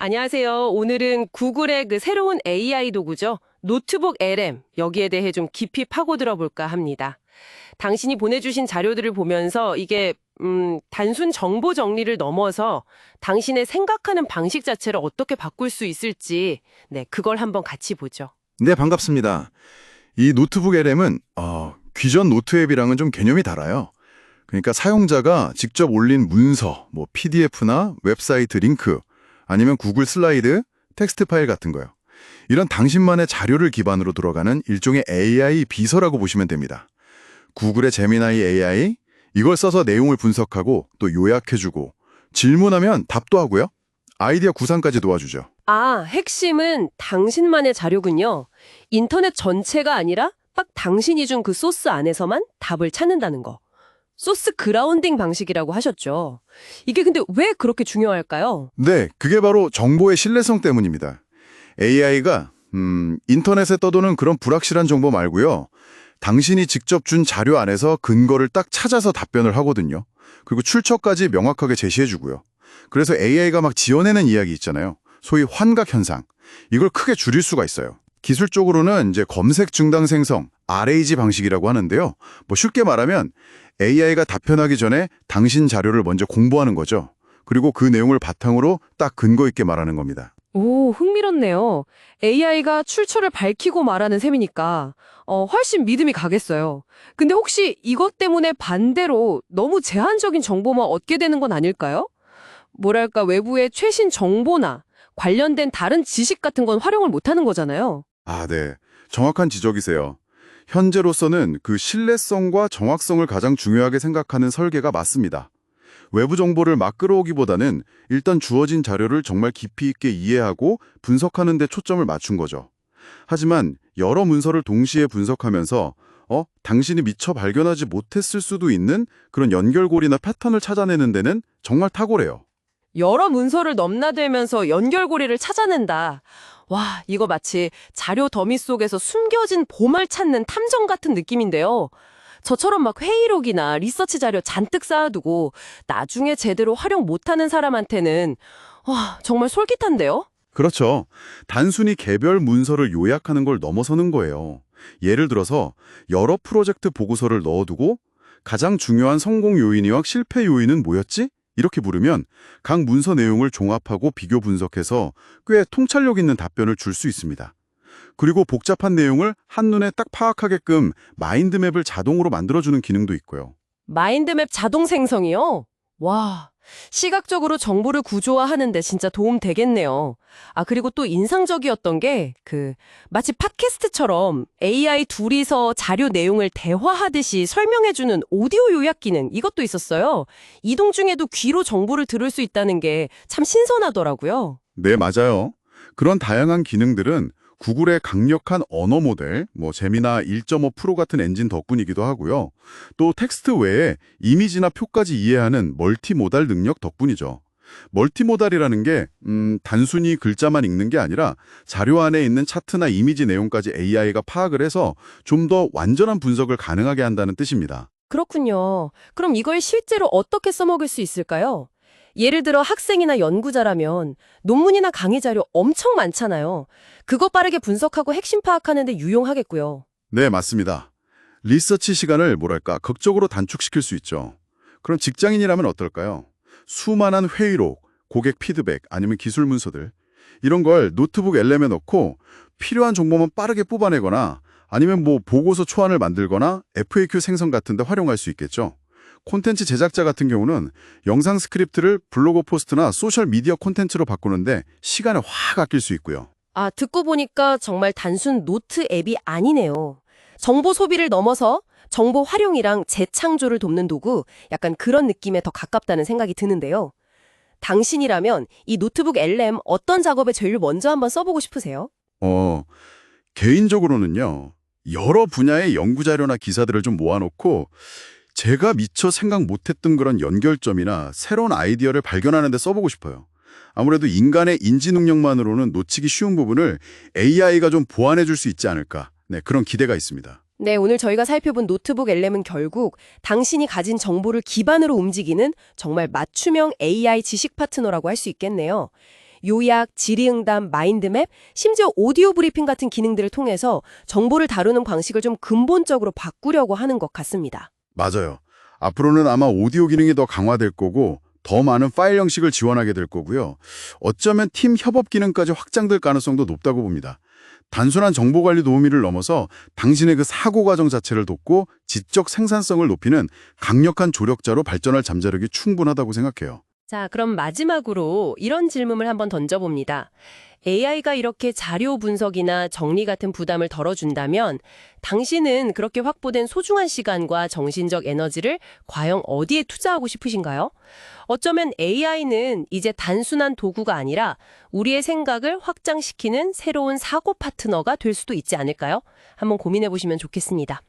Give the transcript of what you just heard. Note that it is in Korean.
안녕하세요. 오늘은 구글의 그 새로운 AI 도구죠. 노트북 LM, 여기에 대해 좀 깊이 파고들어 볼까 합니다. 당신이 보내주신 자료들을 보면서 이게 단순 정보 정리를 넘어서 당신의 생각하는 방식 자체를 어떻게 바꿀 수 있을지, 네, 그걸 한번 같이 보죠. 네, 반갑습니다. 이 노트북 LM은 기존 노트 앱이랑은 좀 개념이 달라요. 그러니까 사용자가 직접 올린 문서, 뭐 PDF나 웹사이트 링크, 아니면 구글 슬라이드, 텍스트 파일 같은 거요. 이런 당신만의 자료를 기반으로 돌아가는 일종의 AI 비서라고 보시면 됩니다. 구글의 제미나이 AI, 이걸 써서 내용을 분석하고 또 요약해주고 질문하면 답도 하고요. 아이디어 구상까지 도와주죠. 아, 핵심은 당신만의 자료군요. 인터넷 전체가 아니라 딱 당신이 준 그 소스 안에서만 답을 찾는다는 거. 소스 그라운딩 방식이라고 하셨죠. 이게 근데 왜 그렇게 중요할까요? 네, 그게 바로 정보의 신뢰성 때문입니다. AI가 인터넷에 떠도는 그런 불확실한 정보 말고요. 당신이 직접 준 자료 안에서 근거를 딱 찾아서 답변을 하거든요. 그리고 출처까지 명확하게 제시해주고요. 그래서 AI가 막 지어내는 이야기 있잖아요. 소위 환각 현상. 이걸 크게 줄일 수가 있어요. 기술적으로는 이제 검색 중단 생성, RAG 방식이라고 하는데요. 뭐 쉽게 말하면 AI가 답변하기 전에 당신 자료를 먼저 공부하는 거죠. 그리고 그 내용을 바탕으로 딱 근거 있게 말하는 겁니다. 오, 흥미롭네요. AI가 출처를 밝히고 말하는 셈이니까 훨씬 믿음이 가겠어요. 근데 혹시 이것 때문에 반대로 너무 제한적인 정보만 얻게 되는 건 아닐까요? 뭐랄까, 외부의 최신 정보나 관련된 다른 지식 같은 건 활용을 못하는 거잖아요. 아, 네. 정확한 지적이세요. 현재로서는 그 신뢰성과 정확성을 가장 중요하게 생각하는 설계가 맞습니다. 외부 정보를 막 끌어오기보다는 일단 주어진 자료를 정말 깊이 있게 이해하고 분석하는 데 초점을 맞춘 거죠. 하지만 여러 문서를 동시에 분석하면서 당신이 미처 발견하지 못했을 수도 있는 그런 연결고리나 패턴을 찾아내는 데는 정말 탁월해요. 여러 문서를 넘나들면서 연결고리를 찾아낸다. 와, 이거 마치 자료 더미 속에서 숨겨진 보물 찾는 탐정 같은 느낌인데요. 저처럼 막 회의록이나 리서치 자료 잔뜩 쌓아두고 나중에 제대로 활용 못하는 사람한테는 와, 정말 솔깃한데요? 그렇죠. 단순히 개별 문서를 요약하는 걸 넘어서는 거예요. 예를 들어서 여러 프로젝트 보고서를 넣어두고 가장 중요한 성공 요인이와 실패 요인은 뭐였지? 이렇게 물으면 각 문서 내용을 종합하고 비교 분석해서 꽤 통찰력 있는 답변을 줄 수 있습니다. 그리고 복잡한 내용을 한눈에 딱 파악하게끔 마인드맵을 자동으로 만들어주는 기능도 있고요. 마인드맵 자동 생성이요? 와, 시각적으로 정보를 구조화하는데 진짜 도움 되겠네요. 아, 그리고 또 인상적이었던 게 마치 팟캐스트처럼 AI 둘이서 자료 내용을 대화하듯이 설명해주는 오디오 요약 기능, 이것도 있었어요. 이동 중에도 귀로 정보를 들을 수 있다는 게 참 신선하더라고요. 네, 맞아요. 그런 다양한 기능들은 구글의 강력한 언어 모델, 뭐 제미나 1.5 프로 같은 엔진 덕분이기도 하고요. 또 텍스트 외에 이미지나 표까지 이해하는 멀티모달 능력 덕분이죠. 멀티모달이라는 게 단순히 글자만 읽는 게 아니라 자료 안에 있는 차트나 이미지 내용까지 AI가 파악을 해서 좀 더 완전한 분석을 가능하게 한다는 뜻입니다. 그렇군요. 그럼 이걸 실제로 어떻게 써먹을 수 있을까요? 예를 들어 학생이나 연구자라면 논문이나 강의 자료 엄청 많잖아요. 그거 빠르게 분석하고 핵심 파악하는 데 유용하겠고요. 네, 맞습니다. 리서치 시간을 극적으로 단축시킬 수 있죠. 그럼 직장인이라면 어떨까요? 수많은 회의록, 고객 피드백, 아니면 기술 문서들 이런 걸 노트북 LM에 넣고 필요한 정보만 빠르게 뽑아내거나 아니면 뭐 보고서 초안을 만들거나 FAQ 생성 같은 데 활용할 수 있겠죠. 콘텐츠 제작자 같은 경우는 영상 스크립트를 블로그 포스트나 소셜 미디어 콘텐츠로 바꾸는데 시간을 확 아낄 수 있고요. 아, 듣고 보니까 정말 단순 노트 앱이 아니네요. 정보 소비를 넘어서 정보 활용이랑 재창조를 돕는 도구, 약간 그런 느낌에 더 가깝다는 생각이 드는데요. 당신이라면 이 노트북 LM 어떤 작업에 제일 먼저 한번 써보고 싶으세요? 개인적으로는요. 여러 분야의 연구 자료나 기사들을 좀 모아놓고 제가 미처 생각 못했던 그런 연결점이나 새로운 아이디어를 발견하는 데 써보고 싶어요. 아무래도 인간의 인지 능력만으로는 놓치기 쉬운 부분을 AI가 좀 보완해 줄 수 있지 않을까. 네, 그런 기대가 있습니다. 네, 오늘 저희가 살펴본 노트북 LM은 결국 당신이 가진 정보를 기반으로 움직이는 정말 맞춤형 AI 지식 파트너라고 할 수 있겠네요. 요약, 질의응답, 마인드맵, 심지어 오디오 브리핑 같은 기능들을 통해서 정보를 다루는 방식을 좀 근본적으로 바꾸려고 하는 것 같습니다. 맞아요. 앞으로는 아마 오디오 기능이 더 강화될 거고 더 많은 파일 형식을 지원하게 될 거고요. 어쩌면 팀 협업 기능까지 확장될 가능성도 높다고 봅니다. 단순한 정보관리 도우미를 넘어서 당신의 그 사고 과정 자체를 돕고 지적 생산성을 높이는 강력한 조력자로 발전할 잠재력이 충분하다고 생각해요. 자, 그럼 마지막으로 이런 질문을 한번 던져봅니다. AI가 이렇게 자료 분석이나 정리 같은 부담을 덜어준다면 당신은 그렇게 확보된 소중한 시간과 정신적 에너지를 과연 어디에 투자하고 싶으신가요? 어쩌면 AI는 이제 단순한 도구가 아니라 우리의 생각을 확장시키는 새로운 사고 파트너가 될 수도 있지 않을까요? 한번 고민해 보시면 좋겠습니다.